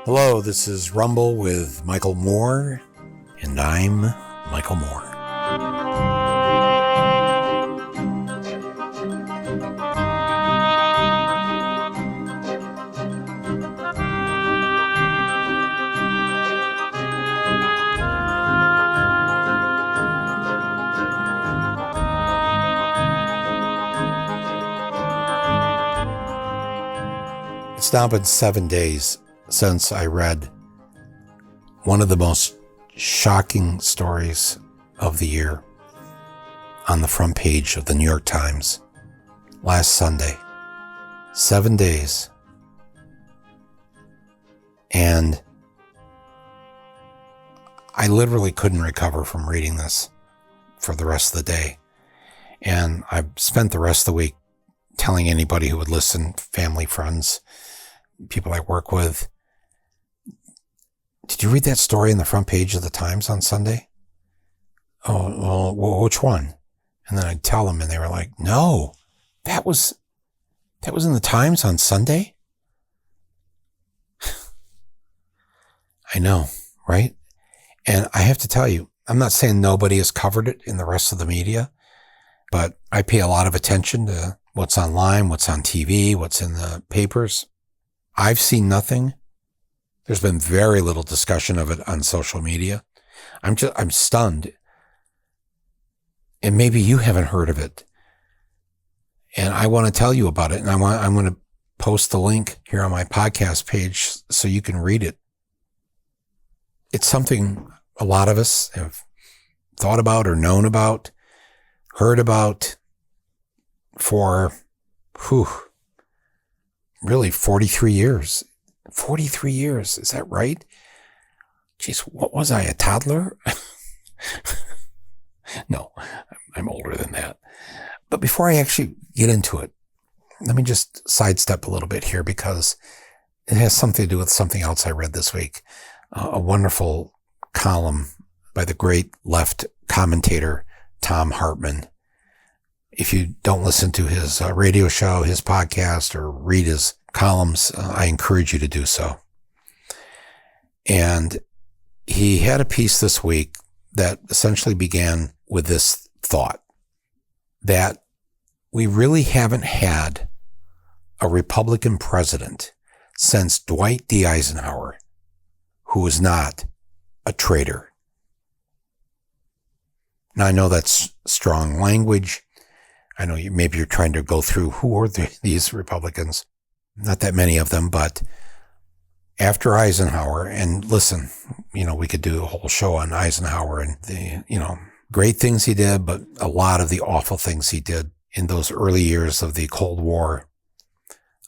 Hello, this is Rumble with Michael Moore, and I'm Michael Moore. It's now been 7 days since I read one of the most shocking stories of the year on the front page of the New York Times last Sunday. 7 days. And I literally couldn't recover from reading this for the rest of the day. And I spent the rest of the week telling anybody who would listen, family, friends, people I work with, did you read that story in the front page of the Times on Sunday? Oh, well, which one? And then I'd tell them and they were like, no, that was in the Times on Sunday? I know, right? And I have to tell you, I'm not saying nobody has covered it in the rest of the media, but I pay a lot of attention to what's online, what's on TV, what's in the papers. I've seen nothing. There's been very little discussion of it on social media. I'm stunned. And maybe you haven't heard of it. And I want to tell you about it. And I'm going to post the link here on my podcast page so you can read it. It's something a lot of us have thought about or known about, heard about for, really 43 years. 43 years. Is that right? Jeez, what was I, a toddler? No, I'm older than that. But before I actually get into it, let me just sidestep a little bit here because it has something to do with something else I read this week. A wonderful column by the great left commentator, Thom Hartmann. If you don't listen to his radio show, his podcast, or read his columns, I encourage you to do so. And he had a piece this week that essentially began with this thought that we really haven't had a Republican president since Dwight D. Eisenhower who was not a traitor. Now, I know that's strong language. I know maybe you're trying to go through who are these Republicans. Not that many of them, but after Eisenhower, and listen, we could do a whole show on Eisenhower and the, great things he did, but a lot of the awful things he did in those early years of the Cold War,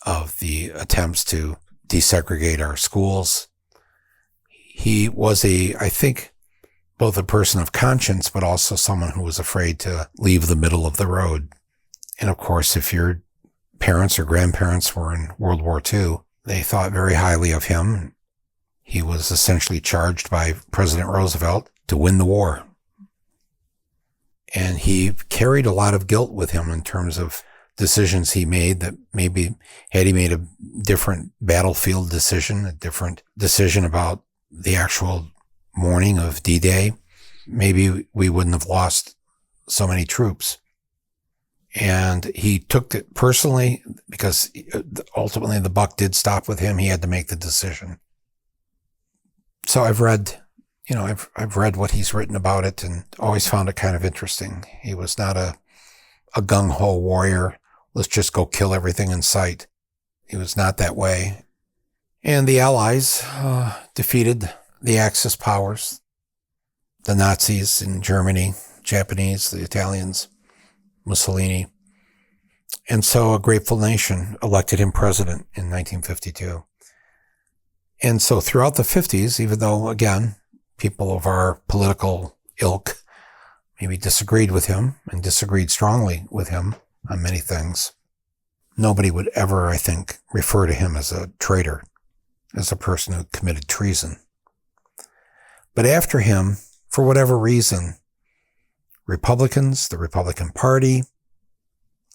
of the attempts to desegregate our schools. He was I think, both a person of conscience, but also someone who was afraid to leave the middle of the road. And of course, if your parents or grandparents were in World War II, they thought very highly of him. He was essentially charged by President Roosevelt to win the war. And he carried a lot of guilt with him in terms of decisions he made that maybe had he made a different battlefield decision, a different decision about the actual morning of D-Day, maybe we wouldn't have lost so many troops. And he took it personally because ultimately the buck did stop with him. He had to make the decision. So I've read what he's written about it and always found it kind of interesting. He was not a gung-ho warrior. Let's just go kill everything in sight. He was not that way. And the Allies defeated the Axis powers, the Nazis in Germany, Japanese, the Italians, Mussolini. And so a grateful nation elected him president in 1952. And so throughout the 50s, even though, again, people of our political ilk maybe disagreed with him and disagreed strongly with him on many things, nobody would ever, I think, refer to him as a traitor, as a person who committed treason. But after him, for whatever reason, Republicans, the Republican Party,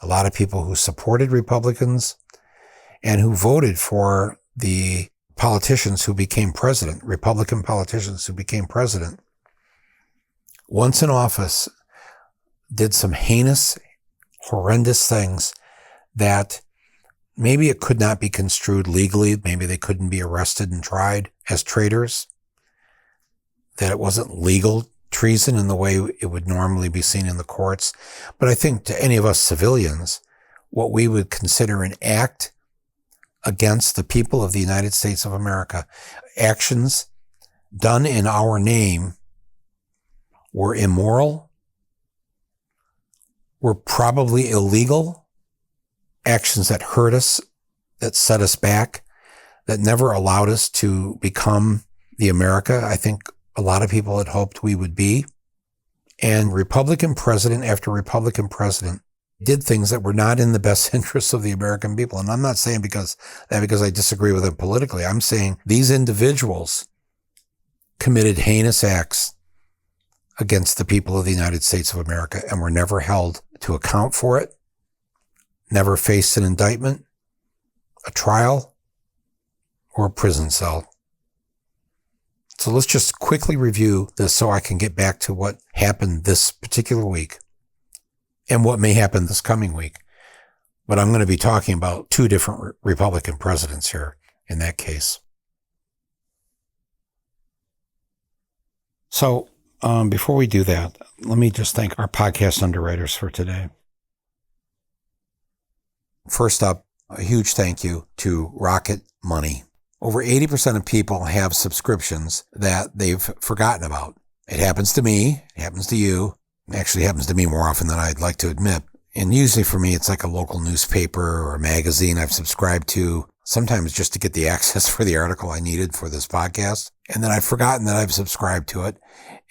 a lot of people who supported Republicans and who voted for the politicians who became president, Republican politicians who became president, once in office, did some heinous, horrendous things that maybe it could not be construed legally. Maybe they couldn't be arrested and tried as traitors, that it wasn't legal treason in the way it would normally be seen in the courts. But I think to any of us civilians, what we would consider an act against the people of the United States of America, actions done in our name, were immoral, were probably illegal, actions that hurt us, that set us back, that never allowed us to become the America I think a lot of people had hoped we would be. And Republican president after Republican president did things that were not in the best interests of the American people. And I'm not saying because I disagree with them politically. I'm saying these individuals committed heinous acts against the people of the United States of America and were never held to account for it, never faced an indictment, a trial, or a prison cell. So let's just quickly review this so I can get back to what happened this particular week and what may happen this coming week. But I'm going to be talking about two different Republican presidents here in that case. So before we do that, let me just thank our podcast underwriters for today. First up, a huge thank you to Rocket Money. Over 80% of people have subscriptions that they've forgotten about. It happens to me. It happens to you. It actually happens to me more often than I'd like to admit. And usually for me, it's like a local newspaper or a magazine I've subscribed to, sometimes just to get the access for the article I needed for this podcast. And then I've forgotten that I've subscribed to it.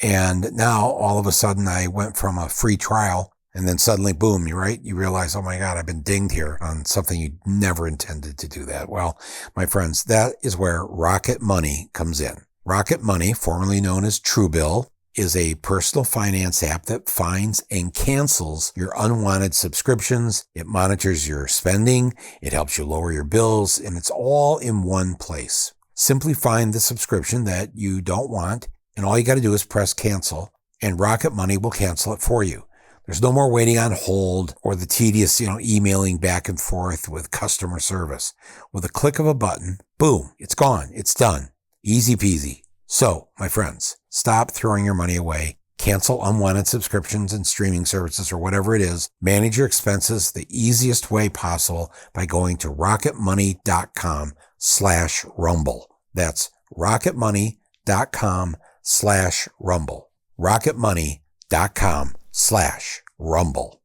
And now all of a sudden I went from a free trial and then suddenly, boom, you're right. You realize, oh my God, I've been dinged here on something you never intended to do that. Well, my friends, that is where Rocket Money comes in. Rocket Money, formerly known as Truebill, is a personal finance app that finds and cancels your unwanted subscriptions. It monitors your spending. It helps you lower your bills, and it's all in one place. Simply find the subscription that you don't want, and all you got to do is press cancel, and Rocket Money will cancel it for you. There's no more waiting on hold or the tedious, emailing back and forth with customer service. With a click of a button, boom, it's gone. It's done. Easy peasy. So, my friends, stop throwing your money away. Cancel unwanted subscriptions and streaming services or whatever it is. Manage your expenses the easiest way possible by going to rocketmoney.com/rumble. That's rocketmoney.com/rumble. rocketmoney.com/rumble.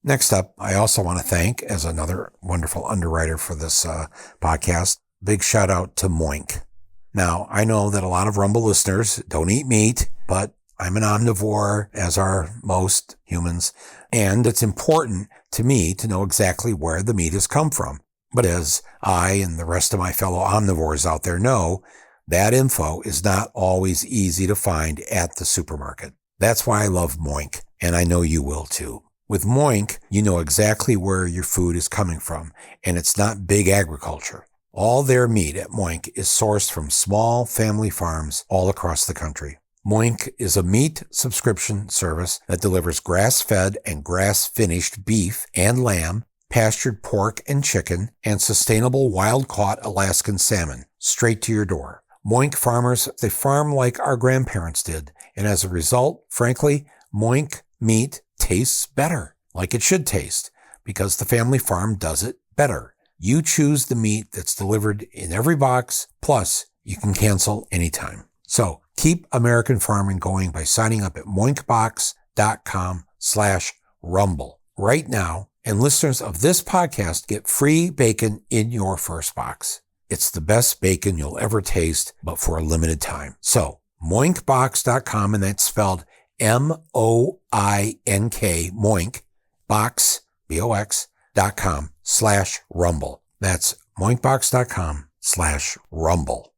Next up, I also want to thank, as another wonderful underwriter for this podcast, big shout out to Moink. Now, I know that a lot of Rumble listeners don't eat meat, but I'm an omnivore, as are most humans, and it's important to me to know exactly where the meat has come from. But as I and the rest of my fellow omnivores out there know, that info is not always easy to find at the supermarket. That's why I love Moink, and I know you will too. With Moink, you know exactly where your food is coming from, and it's not big agriculture. All their meat at Moink is sourced from small family farms all across the country. Moink is a meat subscription service that delivers grass-fed and grass-finished beef and lamb, pastured pork and chicken, and sustainable wild-caught Alaskan salmon straight to your door. Moink farmers, they farm like our grandparents did, and as a result, frankly, Moink meat tastes better, like it should taste, because the family farm does it better. You choose the meat that's delivered in every box, plus you can cancel anytime. So keep American farming going by signing up at moinkbox.com/rumble right now, and listeners of this podcast get free bacon in your first box. It's the best bacon you'll ever taste, but for a limited time. So moinkbox.com, and that's spelled MOINK, Moink, box, BOX.com/rumble. That's moinkbox.com/rumble.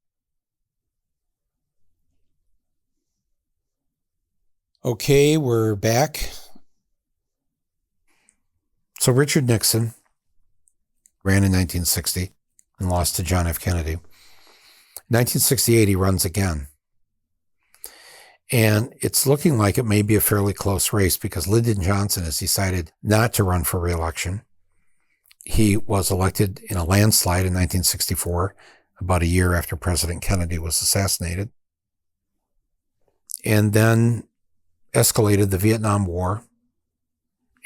Okay, we're back. So Richard Nixon ran in 1960 and lost to John F. Kennedy. 1968, he runs again. And it's looking like it may be a fairly close race because Lyndon Johnson has decided not to run for re-election. He was elected in a landslide in 1964, about a year after President Kennedy was assassinated, and then escalated the Vietnam War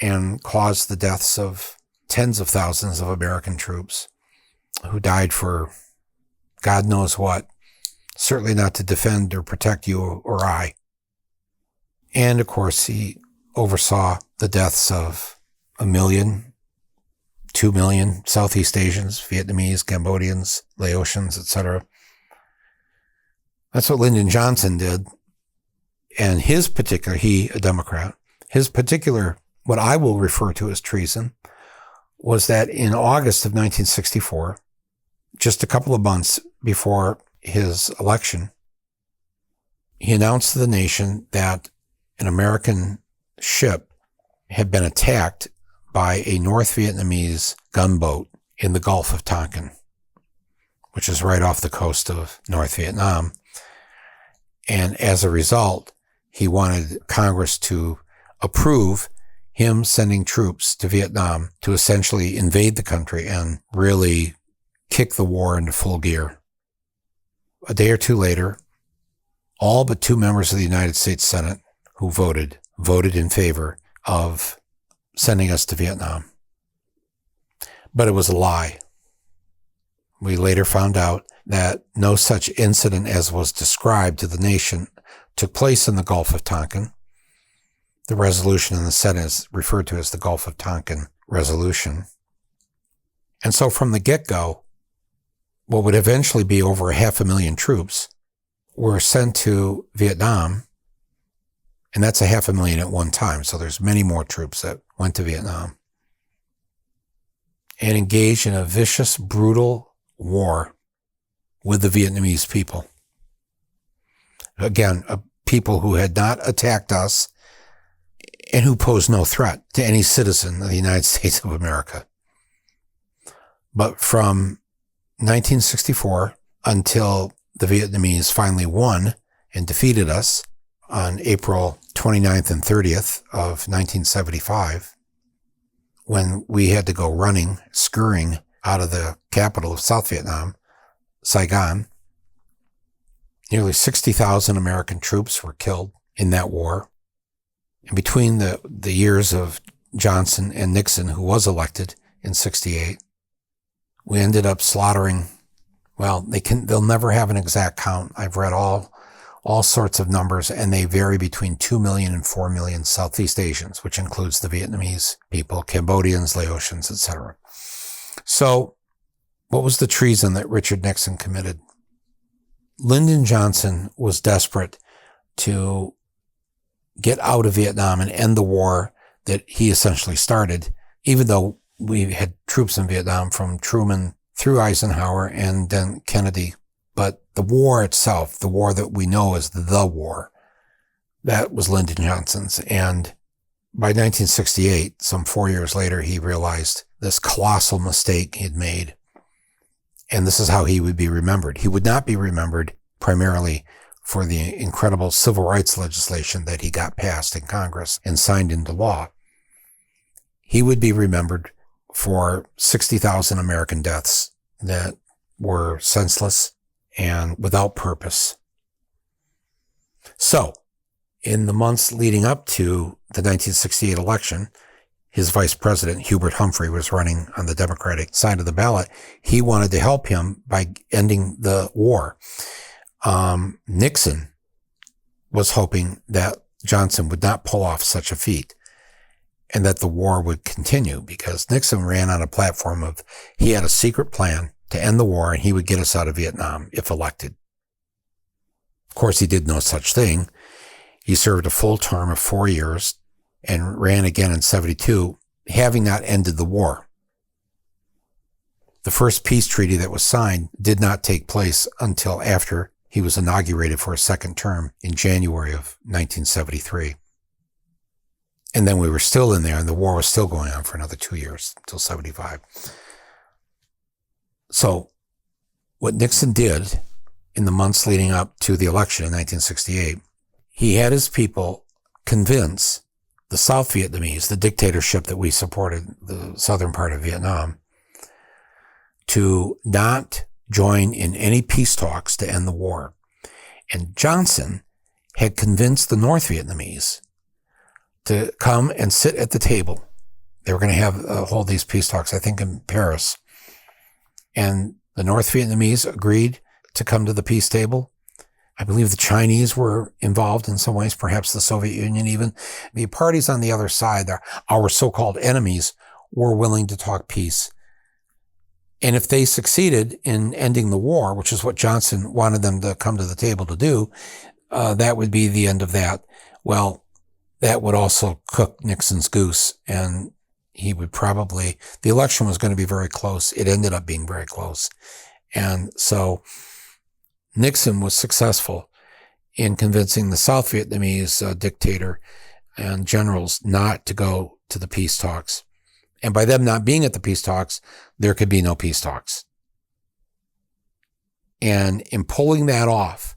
and caused the deaths of tens of thousands of American troops who died for God knows what, certainly not to defend or protect you or I. And of course, he oversaw the deaths of 1 million, 2 million Southeast Asians, Vietnamese, Cambodians, Laotians, etc. That's what Lyndon Johnson did. And his particular, he, a Democrat, his particular, what I will refer to as treason, was that in August of 1964, just a couple of months before his election, he announced to the nation that an American ship had been attacked by a North Vietnamese gunboat in the Gulf of Tonkin, which is right off the coast of North Vietnam. And as a result, he wanted Congress to approve him sending troops to Vietnam to essentially invade the country and really kick the war into full gear. A day or two later, all but 2 members of the United States Senate who voted in favor of sending us to Vietnam. But it was a lie. We later found out that no such incident as was described to the nation took place in the Gulf of Tonkin. The resolution in the Senate is referred to as the Gulf of Tonkin Resolution. And so from the get-go, what would eventually be over 500,000 troops were sent to Vietnam, and that's 500,000 at one time. So there's many more troops that went to Vietnam and engaged in a vicious, brutal war with the Vietnamese people. Again, people who had not attacked us and who posed no threat to any citizen of the United States of America. But from 1964 until the Vietnamese finally won and defeated us on April 29th and 30th of 1975, when we had to go running, scurrying out of the capital of South Vietnam, Saigon. Nearly 60,000 American troops were killed in that war. And between the years of Johnson and Nixon, who was elected in 68, we ended up slaughtering, well, they'll never have an exact count. I've read all sorts of numbers, and they vary between 2 million and 4 million Southeast Asians, which includes the Vietnamese people, Cambodians, Laotians, etc. So what was the treason that Richard Nixon committed? Lyndon Johnson was desperate to get out of Vietnam and end the war that he essentially started, even though we had troops in Vietnam from Truman through Eisenhower and then Kennedy. But the war itself, the war that we know as the war, that was Lyndon Johnson's. And by 1968, some 4 years later, he realized this colossal mistake he'd made. And this is how he would be remembered. He would not be remembered primarily for the incredible civil rights legislation that he got passed in Congress and signed into law. He would be remembered for 60,000 American deaths that were senseless and without purpose. So, in the months leading up to the 1968 election, his vice president, Hubert Humphrey, was running on the Democratic side of the ballot. He wanted to help him by ending the war. Nixon was hoping that Johnson would not pull off such a feat and that the war would continue, because Nixon ran on a platform of he had a secret plan to end the war and he would get us out of Vietnam if elected. Of course, he did no such thing. He served a full term of 4 years and ran again in 72, having not ended the war. The first peace treaty that was signed did not take place until after he was inaugurated for a second term in January of 1973. And then we were still in there and the war was still going on for another 2 years until 75. So what Nixon did in the months leading up to the election in 1968, he had his people convince the South Vietnamese, the dictatorship that we supported, the southern part of Vietnam, to not join in any peace talks to end the war. And Johnson had convinced the North Vietnamese to come and sit at the table. They were going to have hold these peace talks, I think, in Paris. And the North Vietnamese agreed to come to the peace table. I believe the Chinese were involved in some ways, perhaps the Soviet Union even. The parties on the other side, our so-called enemies, were willing to talk peace. And if they succeeded in ending the war, which is what Johnson wanted them to come to the table to do, that would be the end of that. Well, that would also cook Nixon's goose, and he would probably, the election was going to be very close. It ended up being very close. And so Nixon was successful in convincing the South Vietnamese dictator and generals not to go to the peace talks. And by them not being at the peace talks, there could be no peace talks. And in pulling that off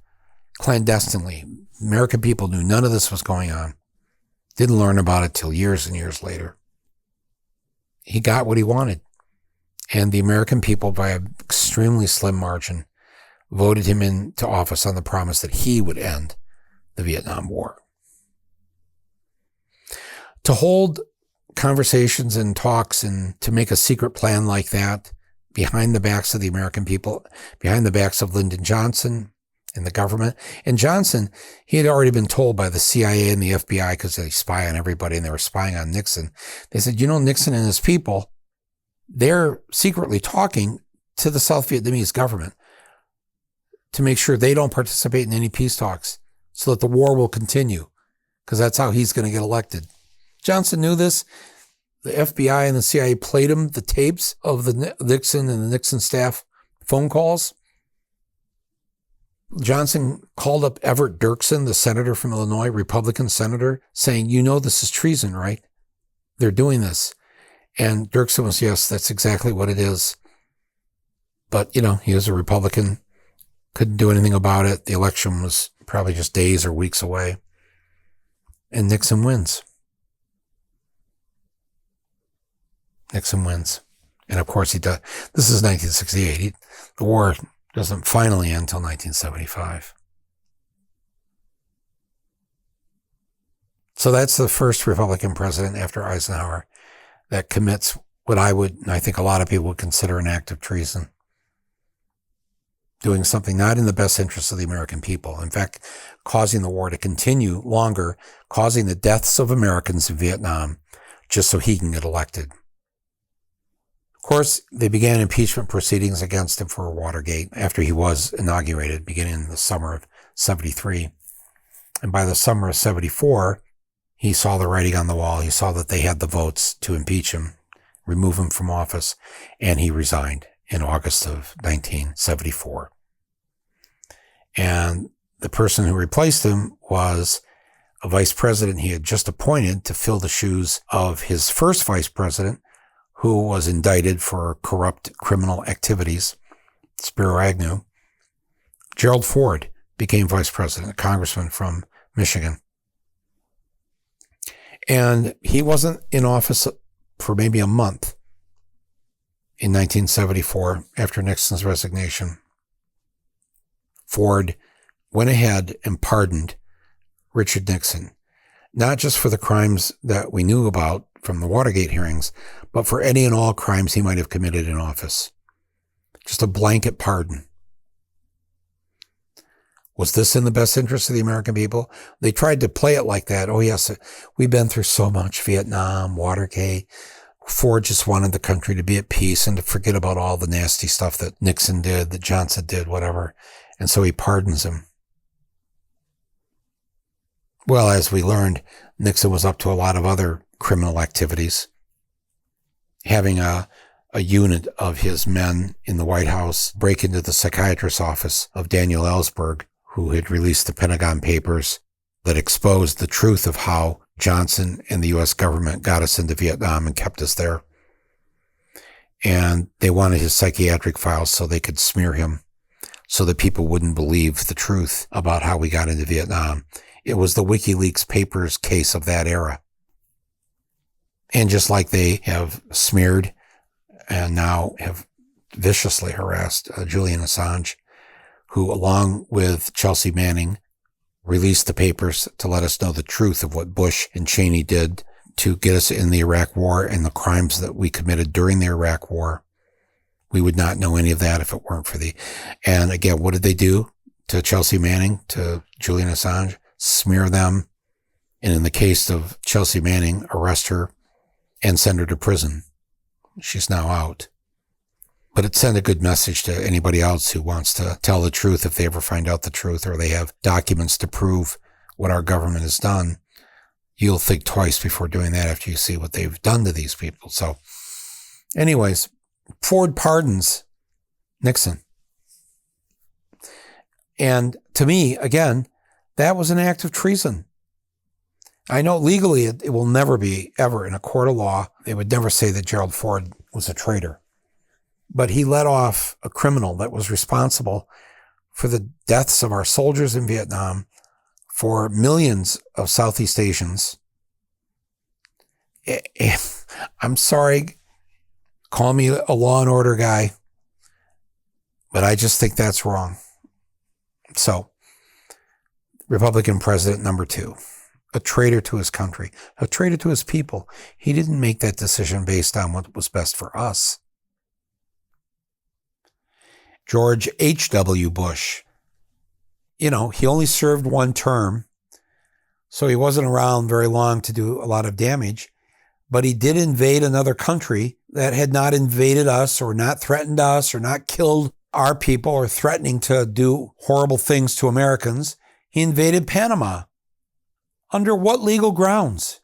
clandestinely, American people knew none of this was going on. Didn't learn about it till years and years later. He got what he wanted. And the American people, by an extremely slim margin, voted him into office on the promise that he would end the Vietnam War. To hold conversations and talks and to make a secret plan like that behind the backs of the American people, behind the backs of Lyndon Johnson and the government. And Johnson, he had already been told by the CIA and the FBI, because they spy on everybody and they were spying on Nixon. They said, Nixon and his people, they're secretly talking to the South Vietnamese government to make sure they don't participate in any peace talks so that the war will continue, because that's how he's going to get elected. Johnson knew this. The FBI and the CIA played him the tapes of the Nixon and the Nixon staff phone calls. Johnson called up Everett Dirksen, the senator from Illinois, Republican senator, saying, this is treason, right? They're doing this. And Dirksen was, yes, that's exactly what it is. But, he was a Republican, couldn't do anything about it. The election was probably just days or weeks away. And Nixon wins. Nixon wins. And of course he does. This is 1968. The war doesn't finally end until 1975. So that's the first Republican president after Eisenhower that commits what I think a lot of people would consider an act of treason. Doing something not in the best interest of the American people. In fact, causing the war to continue longer, causing the deaths of Americans in Vietnam, just so he can get elected. Of course, they began impeachment proceedings against him for Watergate after he was inaugurated, beginning in the summer of 73. And by the summer of 74, he saw the writing on the wall. He saw that they had the votes to impeach him, remove him from office, and he resigned in August of 1974. And the person who replaced him was a vice president he had just appointed to fill the shoes of his first vice president, who was indicted for corrupt criminal activities, Spiro Agnew. Gerald Ford became vice president, a congressman from Michigan. And he wasn't in office for maybe a month in 1974 after Nixon's resignation. Ford went ahead and pardoned Richard Nixon, not just for the crimes that we knew about from the Watergate hearings, but for any and all crimes he might have committed in office. Just a blanket pardon. Was this in the best interest of the American people? They tried to play it like that. Oh yes, we've been through so much, Vietnam, Watergate. Ford just wanted the country to be at peace and to forget about all the nasty stuff that Nixon did, that Johnson did, whatever. And so he pardons him. Well, as we learned, Nixon was up to a lot of other criminal activities. Having a unit of his men in the White House break into the psychiatrist's office of Daniel Ellsberg, who had released the Pentagon Papers that exposed the truth of how Johnson and the U.S. government got us into Vietnam and kept us there. And they wanted his psychiatric files so they could smear him, so that people wouldn't believe the truth about how we got into Vietnam. It was the WikiLeaks papers case of that era. And just like they have smeared and now have viciously harassed Julian Assange, who, along with Chelsea Manning, released the papers to let us know the truth of what Bush and Cheney did to get us in the Iraq War and the crimes that we committed during the Iraq War. We would not know any of that if it weren't for and again, what did they do to Chelsea Manning, to Julian Assange? Smear them. And in the case of Chelsea Manning, arrest her and send her to prison. She's now out. But it sent a good message to anybody else who wants to tell the truth if they ever find out the truth or they have documents to prove what our government has done. You'll think twice before doing that after you see what they've done to these people. So anyways, Ford pardons Nixon. And to me, again, that was an act of treason. I know legally it will never be, ever in a court of law, they would never say that Gerald Ford was a traitor. But he let off a criminal that was responsible for the deaths of our soldiers in Vietnam, for millions of Southeast Asians. I'm sorry, call me a law and order guy, but I just think that's wrong. So, Republican president number 2, a traitor to his country, a traitor to his people. He didn't make that decision based on what was best for us. George H.W. Bush, he only served one term, so he wasn't around very long to do a lot of damage, but he did invade another country that had not invaded us or not threatened us or not killed our people or threatening to do horrible things to Americans. He invaded Panama. Under what legal grounds?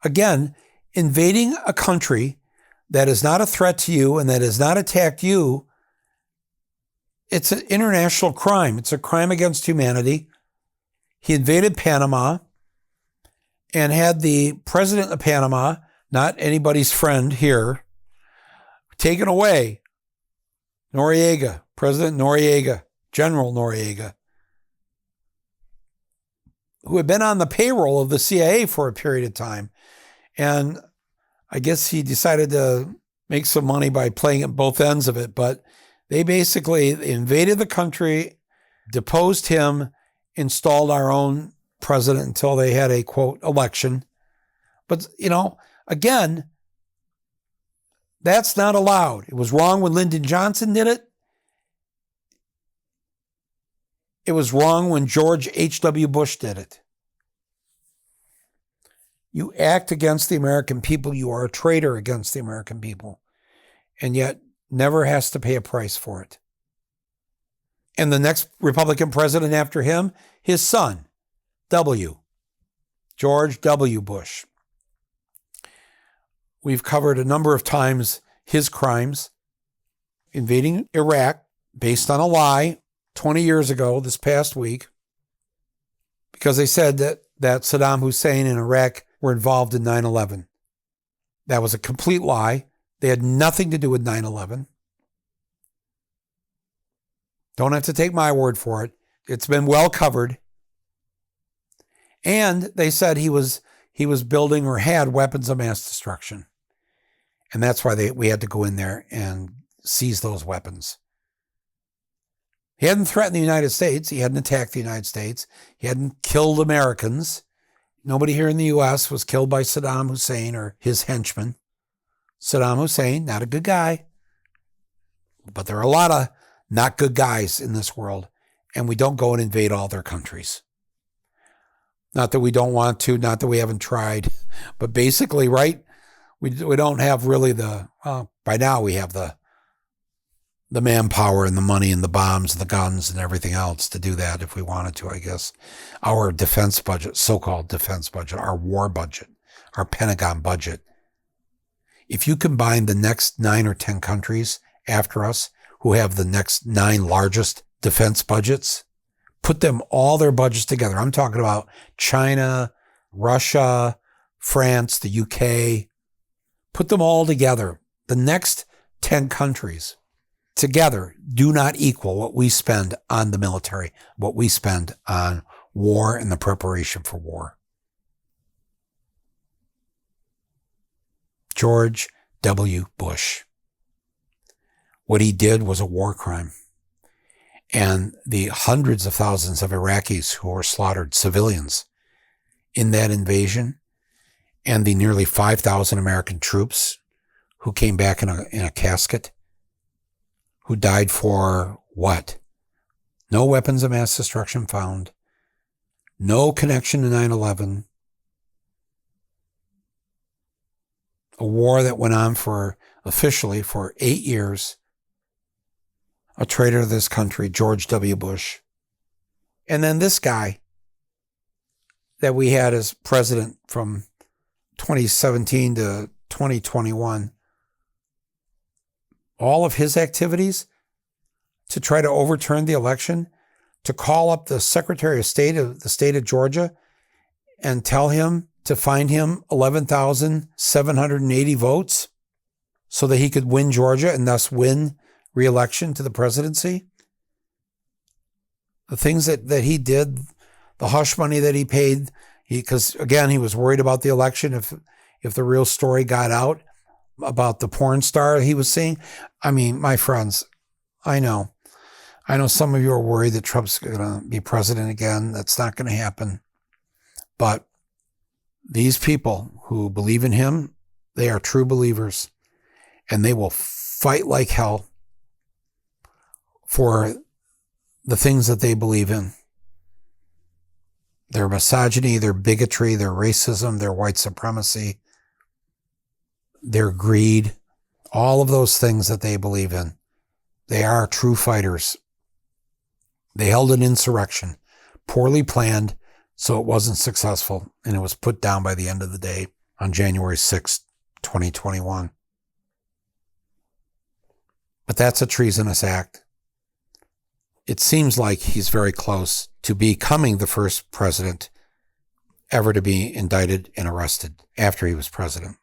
Again, invading a country that is not a threat to you and that has not attacked you, it's an international crime. It's a crime against humanity. He invaded Panama and had the president of Panama, not anybody's friend here, taken away. Noriega, President Noriega, General Noriega, who had been on the payroll of the CIA for a period of time. And I guess he decided to make some money by playing at both ends of it, but they basically invaded the country, deposed him, installed our own president until they had a, quote, election. But, again, that's not allowed. It was wrong when Lyndon Johnson did it. It was wrong when George H.W. Bush did it. You act against the American people. You are a traitor against the American people. And yet, never has to pay a price for it. And the next Republican president after him, his son, George W. Bush. We've covered a number of times his crimes, invading Iraq based on a lie 20 years ago this past week, because they said that Saddam Hussein and Iraq were involved in 9/11. That was a complete lie. They had nothing to do with 9/11. Don't have to take my word for it. It's been well covered. And they said he was building or had weapons of mass destruction. And that's why we had to go in there and seize those weapons. He hadn't threatened the United States. He hadn't attacked the United States. He hadn't killed Americans. Nobody here in the U.S. was killed by Saddam Hussein or his henchmen. Saddam Hussein, not a good guy. But there are a lot of not good guys in this world, and we don't go and invade all their countries. Not that we don't want to, not that we haven't tried, but basically, right, we don't have really by now we have the manpower and the money and the bombs and the guns and everything else to do that if we wanted to, I guess. Our defense budget, so-called defense budget, our war budget, our Pentagon budget. If you combine the next 9 or 10 countries after us who have the next 9 largest defense budgets, put them all their budgets together. I'm talking about China, Russia, France, the UK. Put them all together. The next 10 countries together do not equal what we spend on the military, what we spend on war and the preparation for war. George W. Bush. What he did was a war crime. And the hundreds of thousands of Iraqis who were slaughtered, civilians, in that invasion, and the nearly 5,000 American troops who came back in a casket, who died for what? No weapons of mass destruction found, no connection to 9/11, a war that went on officially for 8 years, a traitor to this country, George W. Bush. And then this guy that we had as president from 2017 to 2021, all of his activities to try to overturn the election, to call up the Secretary of State of the state of Georgia and tell him to find him 11,780 votes so that he could win Georgia and thus win re-election to the presidency. The things that he did, the hush money that he paid, because again, he was worried about the election if the real story got out about the porn star he was seeing. I mean, my friends, I know some of you are worried that Trump's going to be president again. That's not going to happen. But these people who believe in him, they are true believers, and they will fight like hell for the things that they believe in. Their misogyny, their bigotry, their racism, their white supremacy, their greed, all of those things that they believe in. They are true fighters. They held an insurrection, poorly planned, so it wasn't successful, and it was put down by the end of the day on January 6th, 2021. But that's a treasonous act. It seems like he's very close to becoming the first president ever to be indicted and arrested after he was president.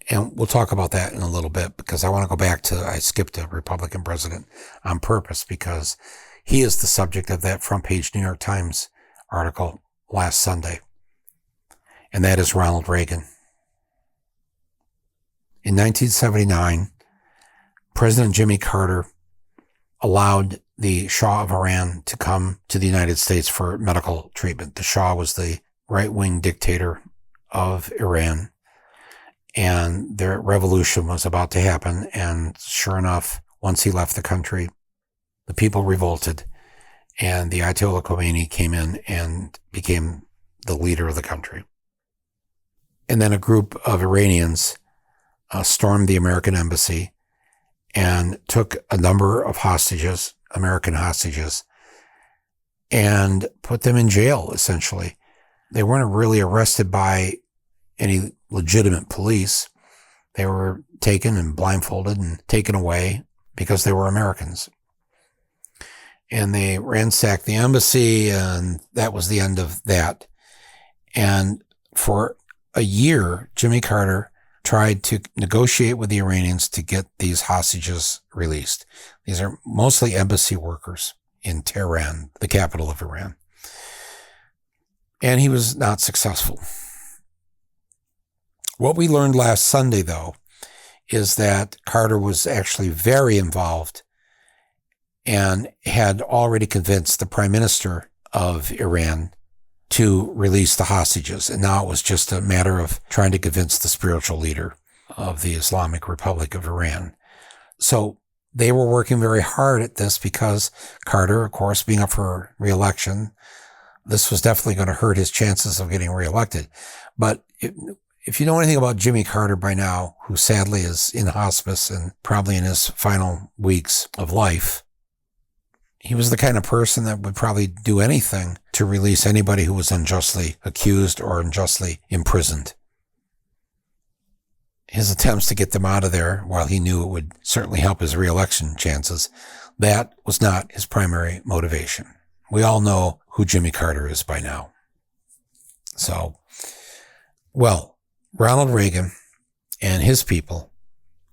And we'll talk about that in a little bit, because I want to go back to, I skipped a Republican president on purpose because he is the subject of that front page New York Times article last Sunday. And that is Ronald Reagan. In 1979, President Jimmy Carter allowed the Shah of Iran to come to the United States for medical treatment. The Shah was the right-wing dictator of Iran, and their revolution was about to happen. And sure enough, once he left the country, the people revolted, and the Ayatollah Khomeini came in and became the leader of the country. And then a group of Iranians stormed the American embassy and took a number of hostages, American hostages, and put them in jail, essentially. They weren't really arrested by any legitimate police. They were taken and blindfolded and taken away because they were Americans. And they ransacked the embassy, and that was the end of that. And for a year, Jimmy Carter tried to negotiate with the Iranians to get these hostages released. These are mostly embassy workers in Tehran, the capital of Iran. And he was not successful. What we learned last Sunday, though, is that Carter was actually very involved and had already convinced the prime minister of Iran to release the hostages. And now it was just a matter of trying to convince the spiritual leader of the Islamic Republic of Iran. So they were working very hard at this because Carter, of course, being up for re-election, this was definitely going to hurt his chances of getting reelected. But if you know anything about Jimmy Carter by now, who sadly is in hospice and probably in his final weeks of life, he was the kind of person that would probably do anything to release anybody who was unjustly accused or unjustly imprisoned. His attempts to get them out of there, while he knew it would certainly help his re-election chances, that was not his primary motivation. We all know who Jimmy Carter is by now. So, well, Ronald Reagan and his people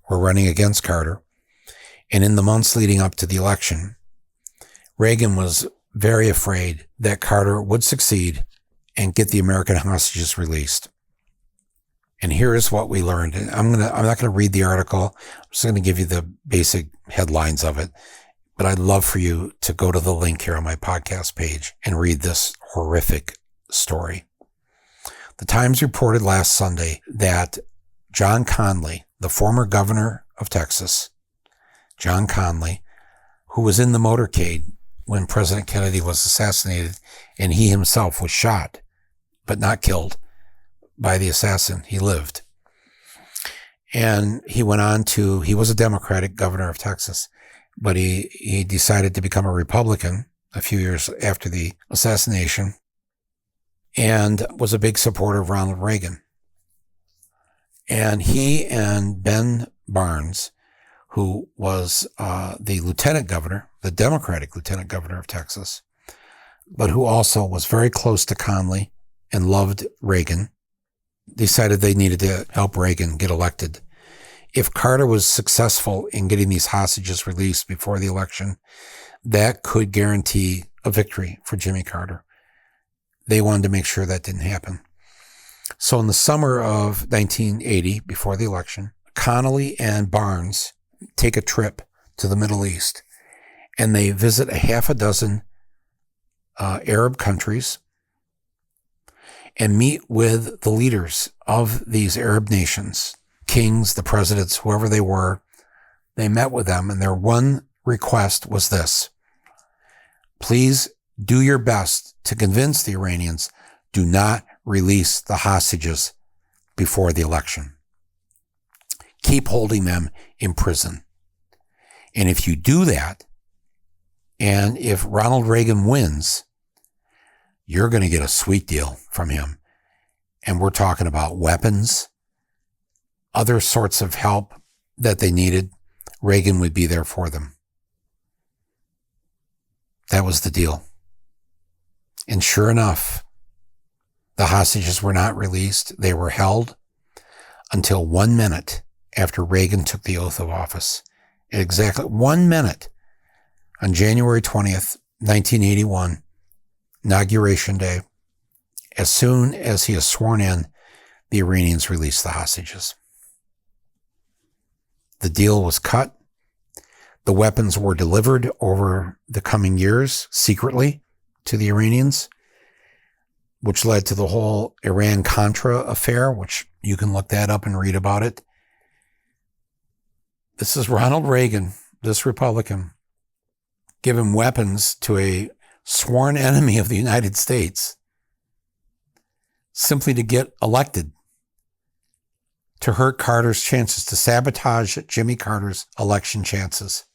were running against Carter, And in the months leading up to the election, Reagan was very afraid that Carter would succeed and get the American hostages released. And here is what we learned. I'm not going to read the article. I'm just going to give you the basic headlines of it. But I'd love for you to go to the link here on my podcast page and read this horrific story. The Times reported last Sunday that John Connally, the former governor of Texas, John Connally, who was in the motorcade when President Kennedy was assassinated, and he himself was shot, but not killed by the assassin. He lived. And he went on to, he was a Democratic governor of Texas, but he decided to become a Republican a few years after the assassination and was a big supporter of Ronald Reagan. And he and Ben Barnes, who was the lieutenant governor, the Democratic lieutenant governor of Texas, but who also was very close to Connally and loved Reagan, decided they needed to help Reagan get elected. If Carter was successful in getting these hostages released before the election, that could guarantee a victory for Jimmy Carter. They wanted to make sure that didn't happen. So in the summer of 1980, before the election, Connally and Barnes take a trip to the Middle East, and they visit a half a dozen Arab countries and meet with the leaders of these Arab nations, kings, the presidents, whoever they were. They met with them, and their one request was this: please do your best to convince the Iranians, do not release the hostages before the election. Keep holding them in prison. And if you do that, and if Ronald Reagan wins, you're going to get a sweet deal from him. And we're talking about weapons, other sorts of help that they needed. Reagan would be there for them. That was the deal. And sure enough, the hostages were not released. They were held until 1 minute after Reagan took the oath of office. Exactly 1 minute on January 20th, 1981, Inauguration Day. As soon as he is sworn in, the Iranians released the hostages. The deal was cut. The weapons were delivered over the coming years secretly to the Iranians, which led to the whole Iran-Contra affair, which you can look that up and read about it. This is Ronald Reagan, this Republican, giving weapons to a sworn enemy of the United States simply to get elected, to hurt Carter's chances, to sabotage Jimmy Carter's election chances.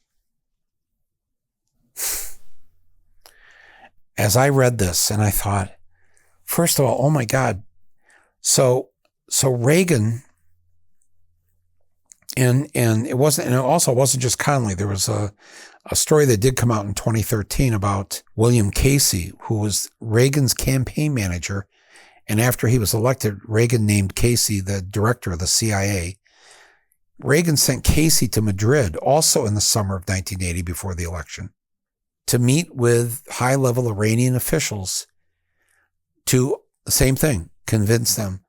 As I read this, and I thought, first of all, oh my God. So Reagan, and it wasn't, and it also wasn't just Connally. There was a story that did come out in 2013 about William Casey, who was Reagan's campaign manager. And after he was elected, Reagan named Casey the director of the CIA. Reagan sent Casey to Madrid, also in the summer of 1980, before the election, to meet with high-level Iranian officials to, the same thing, convince them,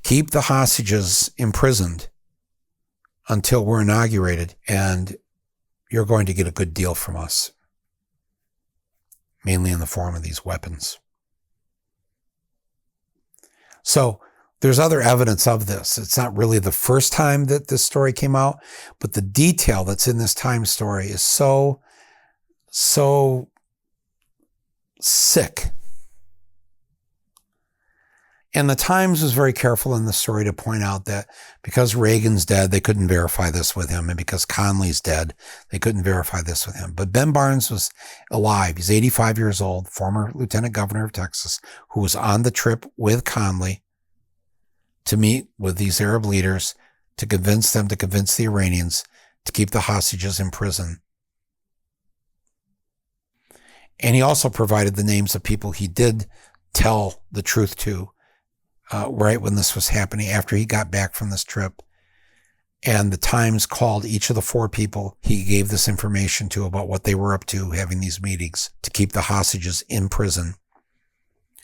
keep the hostages imprisoned until we're inaugurated, and you're going to get a good deal from us, mainly in the form of these weapons. So there's other evidence of this. It's not really the first time that this story came out, but the detail that's in this Time story is so sick. And the Times was very careful in the story to point out that because Reagan's dead, they couldn't verify this with him. And because Connally's dead, they couldn't verify this with him. But Ben Barnes was alive. He's 85 years old, former lieutenant governor of Texas, who was on the trip with Connally to meet with these Arab leaders to convince them, to convince the Iranians to keep the hostages in prison. And he also provided the names of people he did tell the truth to, right when this was happening, after he got back from this trip. And the Times called each of the 4 people he gave this information to about what they were up to, having these meetings to keep the hostages in prison.